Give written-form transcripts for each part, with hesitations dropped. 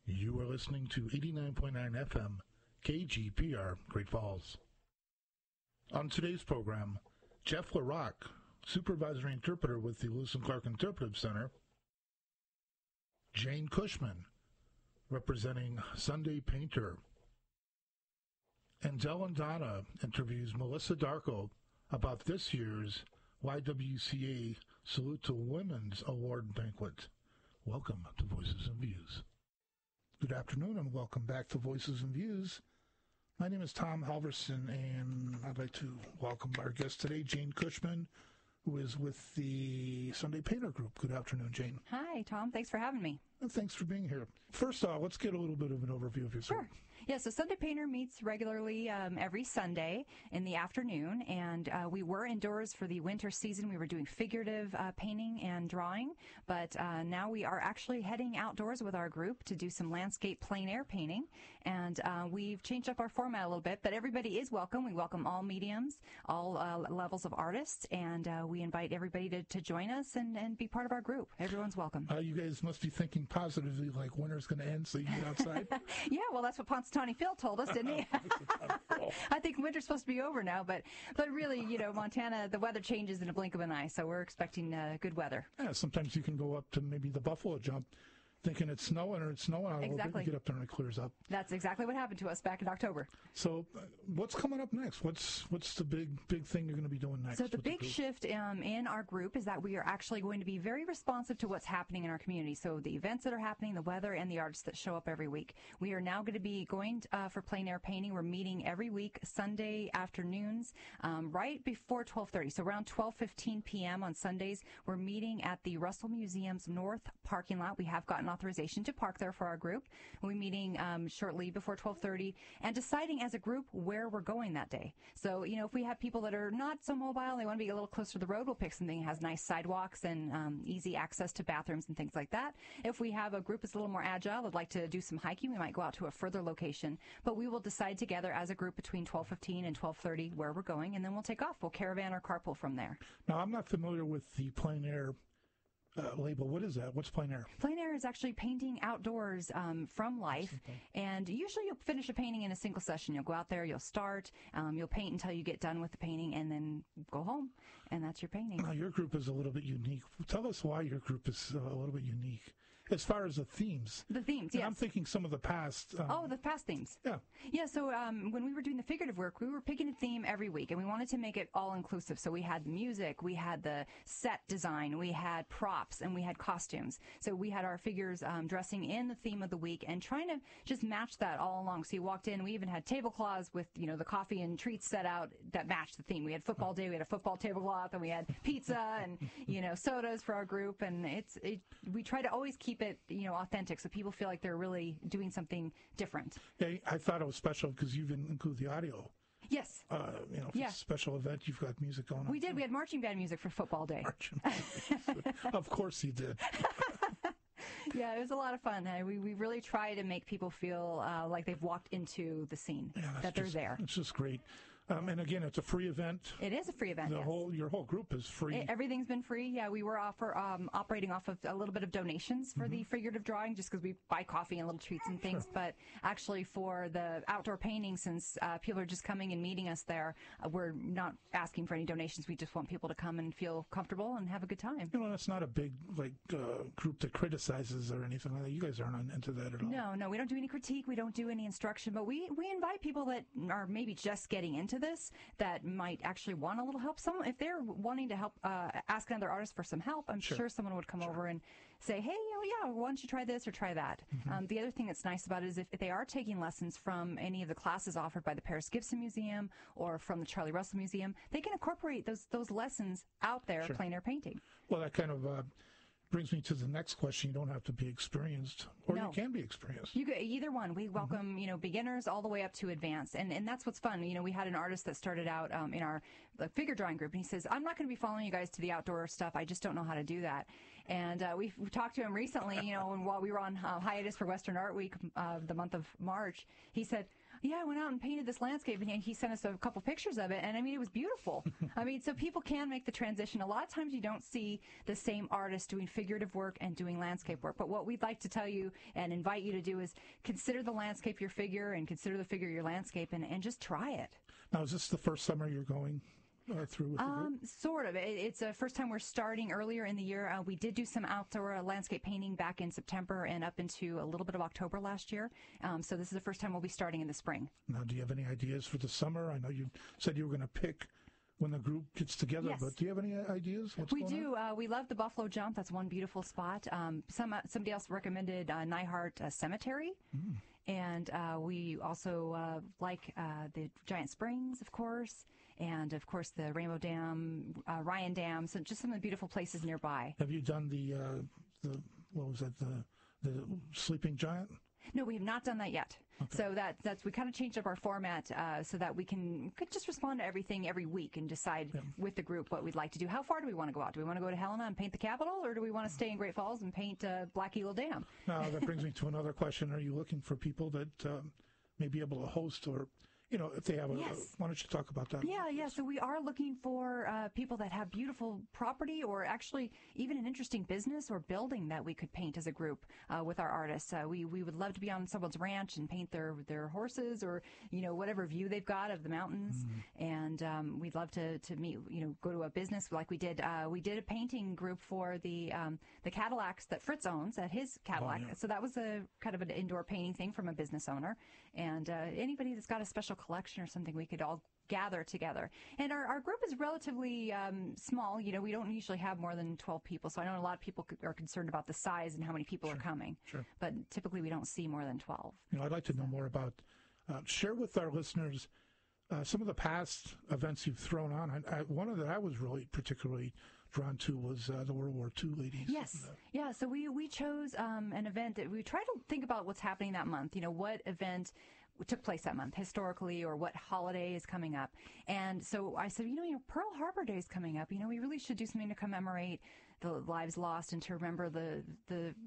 You are listening to 89.9 FM KGPR Great Falls. On today's program, Jeff LaRock, Supervisory Interpreter with the Lewis and Clark Interpretive Center, Jane Cushman, representing Sunday Painter, and Del and Donna interviews Melissa Darko about this year's YWCA Salute to Women's Award Banquet. Welcome to Voices and Views. Good afternoon and welcome back to Voices and Views. My name is Tom Halverson and I'd like to welcome our guest today, Jane Cushman, who is with the Sunday Painter Group. Good afternoon, Jane. Hi, Tom. Thanks for having me. Thanks for being here. First off, let's get a little bit of an overview of yourself. Sure. Yeah, so Sunday Painter meets regularly every Sunday in the afternoon, and we were indoors for the winter season. We were doing figurative painting and drawing, but now we are actually heading outdoors with our group to do some landscape plein air painting, and we've changed up our format a little bit, but everybody is welcome. We welcome all mediums, all levels of artists, and we invite everybody to join us and be part of our group. Everyone's welcome. You guys must be thinking positively, like winter's going to end so you can get outside. Yeah, well, that's what Ponce Phil told us, didn't he? I think winter's supposed to be over now, but really, you know, Montana, the weather changes in a blink of an eye, so we're expecting good weather. Yeah, sometimes you can go up to maybe the Buffalo Jump thinking it's snowing out a little bit, you get up there and it clears up. That's exactly what happened to us back in October. So what's coming up next? What's the big thing you're going to be doing next? So the big shift in our group is that we are actually going to be very responsive to what's happening in our community. So the events that are happening, the weather, and the artists that show up every week. We are now going to be going for plein air painting. We're meeting every week, Sunday afternoons, right before 12:30. So around 12:15 p.m. on Sundays, we're meeting at the Russell Museum's north parking lot. We have gotten authorization to park there for our group. We're meeting shortly before 12:30 and deciding as a group where we're going that day. So, you know, if we have people that are not so mobile, they want to be a little closer to the road, we'll pick something that has nice sidewalks and easy access to bathrooms and things like that. If we have a group that's a little more agile, would like to do some hiking, we might go out to a further location. But we will decide together as a group between 12:15 and 12:30 where we're going, and then we'll take off. We'll caravan or carpool from there. Now, I'm not familiar with the plein air label. What is that? What's plein air? Plein air is actually painting outdoors from life, and usually you'll finish a painting in a single session. You'll go out there, you'll start, you'll paint until you get done with the painting, and then go home, and that's your painting. Now, your group is a little bit unique. Tell us why your group is a little bit unique as far as the themes. The themes, and yes. I'm thinking some of the past. The past themes. Yeah. Yeah, so when we were doing the figurative work, we were picking a theme every week, and we wanted to make it all-inclusive. So we had music, we had the set design, we had props, and we had costumes. So we had our figures dressing in the theme of the week and trying to just match that all along. So you walked in, we even had tablecloths with, you know, the coffee and treats set out that matched the theme. We had football day, we had a football tablecloth, and we had pizza and, you know, sodas for our group. And we try to always keep it, you know, authentic so people feel like they're really doing something different. Yeah, I thought it was special because you even include the audio. Yes. For a special event, you've got music going on. We did. We had marching band music for football day. Of course you did. Yeah, it was a lot of fun. We really try to make people feel like they've walked into the scene, that they're there. It's just great. And again, it's a free event. It is a free event. Your whole group is free. Everything's been free. Yeah, we were operating off of a little bit of donations for the figurative drawing, just because we buy coffee and little treats and things. Sure. But actually, for the outdoor painting, since people are just coming and meeting us there, we're not asking for any donations. We just want people to come and feel comfortable and have a good time. You know, it's not a big group that criticizes or anything like that. You guys aren't into that at all. No, we don't do any critique. We don't do any instruction. But we invite people that are maybe just getting into this, that might actually want a little help. If they're wanting to help, ask another artist for some help, I'm sure someone would come over and say, hey, why don't you try this or try that? Mm-hmm. The other thing that's nice about it is if they are taking lessons from any of the classes offered by the Paris Gibson Museum or from the Charlie Russell Museum, they can incorporate those lessons out there, plein air painting. Well, that kind of brings me to the next question. You don't have to be experienced, or you can be experienced. You could, either one. We welcome, beginners all the way up to advanced, and that's what's fun. We had an artist that started out in our figure drawing group, and he says, "I'm not going to be following you guys to the outdoor stuff. I just don't know how to do that." And we talked to him recently, and while we were on hiatus for Western Art Week, the month of March, he said, Yeah, I went out and painted this landscape, and he sent us a couple pictures of it, and I mean, it was beautiful. I mean, so people can make the transition. A lot of times you don't see the same artist doing figurative work and doing landscape work, but what we'd like to tell you and invite you to do is consider the landscape your figure and consider the figure your landscape, and just try it. Now, is this the first summer you're going through with the group? Sort of. It's the first time we're starting earlier in the year. We did do some outdoor landscape painting back in September and up into a little bit of October last year. So this is the first time we'll be starting in the spring. Now, do you have any ideas for the summer? I know you said you were going to pick when the group gets together, Yes. but do you have any ideas? We do. We love the Buffalo Jump. That's one beautiful spot. Somebody else recommended Nyhart Cemetery. And we also like the Giant Springs, of course, and of course the Rainbow Dam, Ryan Dam. So just some of the beautiful places nearby. Have you done the what was that, the Sleeping Giant? No, we have not done that yet. Okay. So that's we kind of changed up our format so that we could just respond to everything every week and decide with the group what we'd like to do. How far do we want to go out? Do we want to go to Helena and paint the Capitol, or do we want to stay in Great Falls and paint Black Eagle Dam? Now, that brings me to another question. Are you looking for people that may be able to host, or if they have why don't you talk about that? Yeah. So we are looking for people that have beautiful property, or actually even an interesting business or building that we could paint as a group with our artists. We would love to be on someone's ranch and paint their horses, or whatever view they've got of the mountains. And we'd love to meet, go to a business like we did. We did a painting group for the Cadillacs that Fritz owns at his Cadillac. Oh, yeah. So that was a kind of an indoor painting thing from a business owner. And anybody that's got a special collection or something, we could all gather together. And our group is relatively small. We don't usually have more than 12 people. So I know a lot of people are concerned about the size and how many people are coming. Sure. But typically we don't see more than 12. I'd like to know more about, share with our listeners some of the past events you've thrown on. One that I was really particularly drawn to was the World War II ladies. Yes. Yeah. So we chose an event that we try to think about what's happening that month. What event took place that month historically, or what holiday is coming up. And so I said, Pearl Harbor Day is coming up. We really should do something to commemorate the lives lost and to remember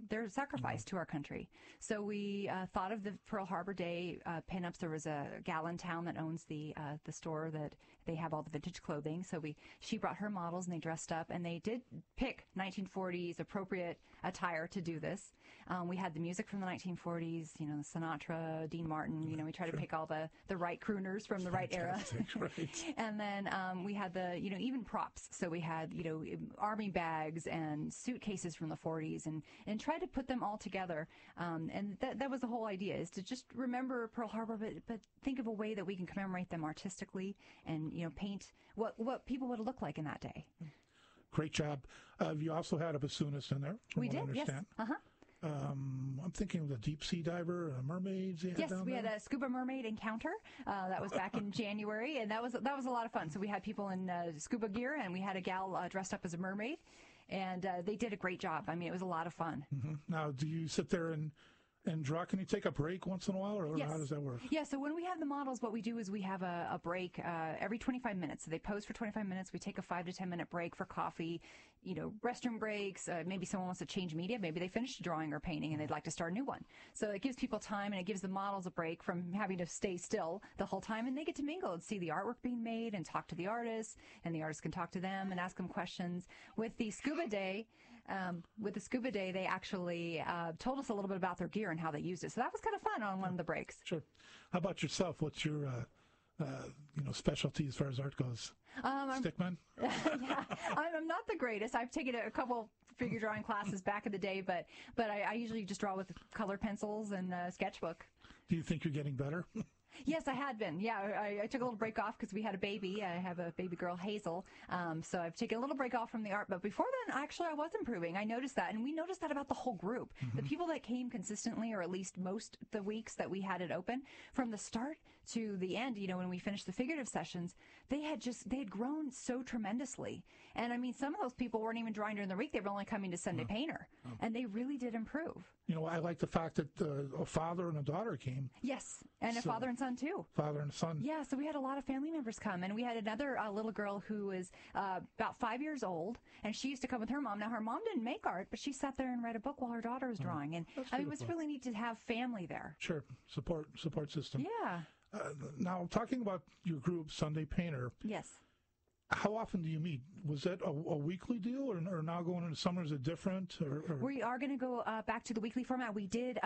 their sacrifice to our country. So we thought of the Pearl Harbor Day pinups. There was a gal in town that owns the store that they have all the vintage clothing. So she brought her models, and they dressed up, and they did pick 1940s appropriate attire to do this. We had the music from the 1940s, Sinatra, Dean Martin. We try to pick all the right crooners from the right era. Right. And then we had the, even props. So we had, army bags and suitcases from the 40s, and try to put them all together. And that was the whole idea, is to just remember Pearl Harbor, but think of a way that we can commemorate them artistically and, paint what people would look like in that day. Great job. You also had a bassoonist in there. We did, yes. I'm thinking of the deep sea diver, mermaids. Yes, we had a scuba mermaid encounter. That was back in January, and that was a lot of fun. So we had people in scuba gear, and we had a gal dressed up as a mermaid, and they did a great job. I mean, it was a lot of fun. Now, do you sit there and draw? Can you take a break once in a while, or how does that work? Yeah, so when we have the models, what we do is we have a break every 25 minutes. So they pose for 25 minutes. We take a 5 to 10 minute break for coffee, restroom breaks. Maybe someone wants to change media. Maybe they finished a drawing or painting and they'd like to start a new one. So it gives people time, and it gives the models a break from having to stay still the whole time, and they get to mingle and see the artwork being made and talk to the artists, and the artists can talk to them and ask them questions. With the scuba day, they actually told us a little bit about their gear and how they used it. So that was kind of fun on one of the breaks. Sure. How about yourself? What's your specialty as far as art goes? Stickman? Yeah, I'm not the greatest. I've taken a couple figure drawing classes back in the day, but I usually just draw with colored pencils and a sketchbook. Do you think you're getting better? Yes, I had been. Yeah, I took a little break off because we had a baby. I have a baby girl, Hazel. So I've taken a little break off from the art. But before then, actually, I was improving. I noticed that. And we noticed that about the whole group. The people that came consistently, or at least most the weeks that we had it open, from the start to the end, when we finished the figurative sessions, they had grown so tremendously. And I mean, some of those people weren't even drawing during the week. They were only coming to Sunday Painter. And they really did improve. I like the fact that a father and a daughter came. Yes, and a father and son, too. Father and son. Yeah, so we had a lot of family members come, and we had another little girl who was about 5 years old, and she used to come with her mom. Now, her mom didn't make art, but she sat there and read a book while her daughter was drawing, and it was really neat to have family there. Sure, support system. Yeah. Now, talking about your group, Sunday Painter, Yes. how often do you meet? Was that a weekly deal, or now going into summer, is it different? Or? We are going to go back to the weekly format. We did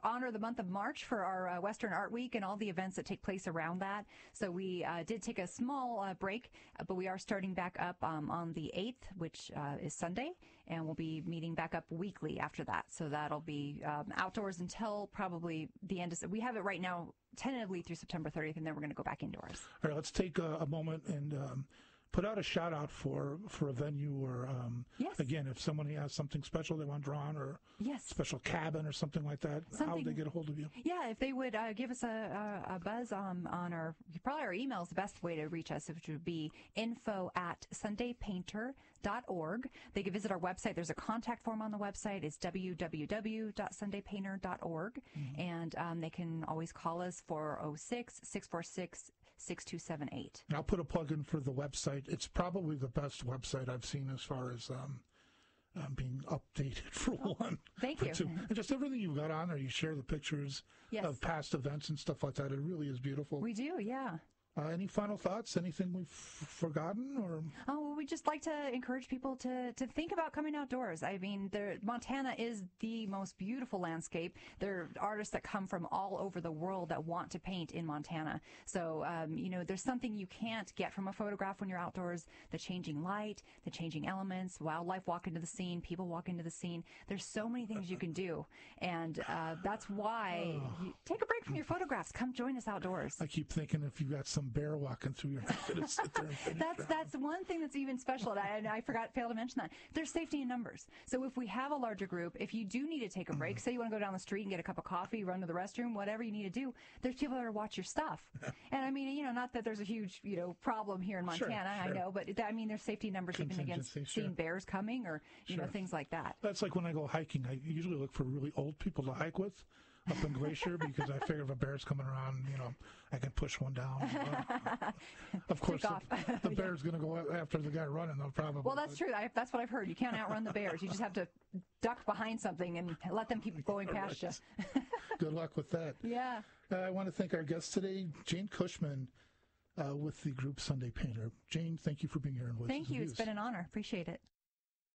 honor the month of March for our Western Art Week and all the events that take place around that. So we did take a small break, but we are starting back up on the 8th, which is Sunday, and we'll be meeting back up weekly after that. So that'll be outdoors until probably the end of... We have it right now tentatively through September 30th, and then we're going to go back indoors. All right, let's take a moment and... put out a shout out for a venue, or yes. Again, if somebody has something special they want drawn, or yes. special cabin or something like that, how would they get a hold of you? Yeah, if they would give us a buzz on our email is the best way to reach us, which would be info@sundaypainter.org. They can visit our website. There's a contact form on the website. It's www.sundaypainter.org, and they can always call us 406-646-6278. I'll put a plug in for the website. It's probably the best website I've seen as far as being updated, for one. Thank you. Two. And just everything you've got on there, you share the pictures of past events and stuff like that. It really is beautiful. We do, yeah. Any final thoughts? Anything we've forgotten? Or well, we just like to encourage people to think about coming outdoors. I mean, Montana is the most beautiful landscape. There are artists that come from all over the world that want to paint in Montana. So, there's something you can't get from a photograph when you're outdoors. The changing light, the changing elements, wildlife walk into the scene, people walk into the scene. There's so many things you can do. And that's why you take a break from your photographs. Come join us outdoors. I keep thinking if you got some bear walking through your house, to sit there and that's one thing that's even special, and I failed to mention that. There's safety in numbers. So if we have a larger group, if you do need to take a break, say you want to go down the street and get a cup of coffee, run to the restroom, whatever you need to do, there's people that are watch your stuff. And I mean, not that there's a huge, problem here in Montana, sure. I know, but there's safety numbers even against seeing bears coming or, things like that. That's like when I go hiking. I usually look for really old people to hike with up in Glacier, because I figure if a bear's coming around, I can push one down. Of course, the bear's going to go after the guy running, though, probably. Well, that's true. That's what I've heard. You can't outrun the bears. You just have to duck behind something and let them keep going past you. Good luck with that. Yeah. I want to thank our guest today, Jane Cushman, with the group Sunday Painter. Jane, thank you for being here. Thank you. It's been an honor. Appreciate it.